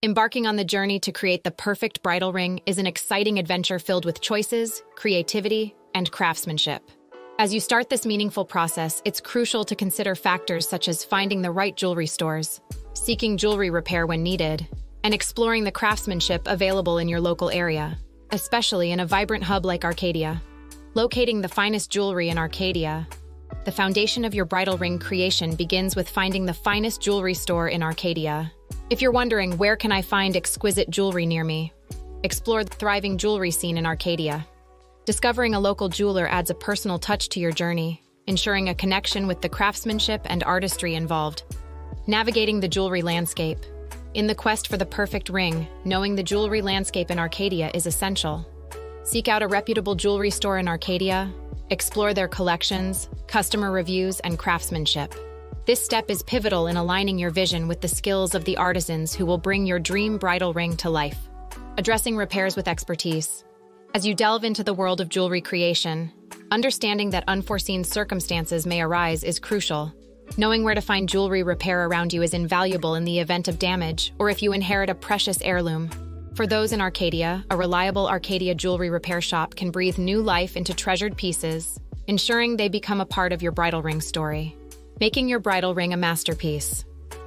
Embarking on the journey to create the perfect bridal ring is an exciting adventure filled with choices, creativity, and craftsmanship. As you start this meaningful process, it's crucial to consider factors such as finding the right jewelry stores, seeking jewelry repair when needed, and exploring the craftsmanship available in your local area, especially in a vibrant hub like Arcadia. Locating the finest jewelry in Arcadia. The foundation of your bridal ring creation begins with finding the finest jewelry store in Arcadia. If you're wondering, where can I find exquisite jewelry near me? Explore the thriving jewelry scene in Arcadia. Discovering a local jeweler adds a personal touch to your journey, ensuring a connection with the craftsmanship and artistry involved. Navigating the jewelry landscape. In the quest for the perfect ring, knowing the jewelry landscape in Arcadia is essential. Seek out a reputable jewelry store in Arcadia, explore their collections, customer reviews, and craftsmanship. This step is pivotal in aligning your vision with the skills of the artisans who will bring your dream bridal ring to life. Addressing repairs with expertise. As you delve into the world of jewelry creation, understanding that unforeseen circumstances may arise is crucial. Knowing where to find jewelry repair around you is invaluable in the event of damage or if you inherit a precious heirloom. For those in Arcadia, a reliable Arcadia jewelry repair shop can breathe new life into treasured pieces, ensuring they become a part of your bridal ring story. Making your bridal ring a masterpiece.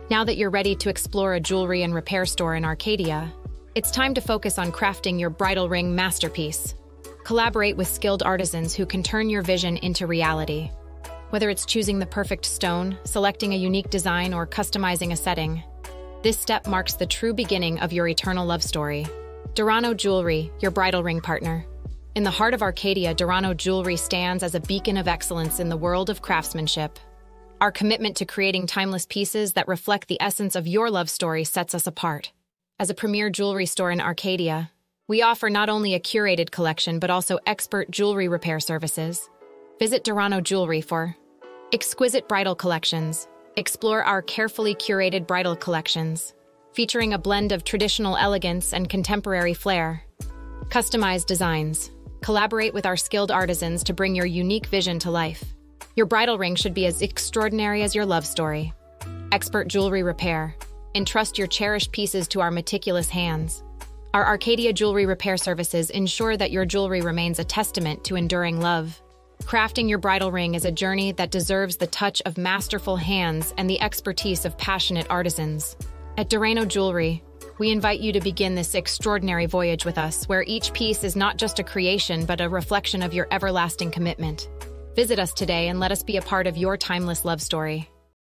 Now that you're ready to explore a jewelry and repair store in Arcadia, it's time to focus on crafting your bridal ring masterpiece. Collaborate with skilled artisans who can turn your vision into reality. Whether it's choosing the perfect stone, selecting a unique design, or customizing a setting, this step marks the true beginning of your eternal love story. Durano Jewelry, your bridal ring partner. In the heart of Arcadia, Durano Jewelry stands as a beacon of excellence in the world of craftsmanship. Our commitment to creating timeless pieces that reflect the essence of your love story sets us apart. As a premier jewelry store in Arcadia, we offer not only a curated collection but also expert jewelry repair services. Visit Durano Jewelry for exquisite bridal collections. Explore our carefully curated bridal collections, featuring a blend of traditional elegance and contemporary flair. Customized designs. Collaborate with our skilled artisans to bring your unique vision to life. Your bridal ring should be as extraordinary as your love story. Expert jewelry repair. Entrust your cherished pieces to our meticulous hands. Our Arcadia jewelry repair services ensure that your jewelry remains a testament to enduring love. Crafting your bridal ring is a journey that deserves the touch of masterful hands and the expertise of passionate artisans. At Durano Jewelry, we invite you to begin this extraordinary voyage with us, where each piece is not just a creation but a reflection of your everlasting commitment. Visit us today and let us be a part of your timeless love story.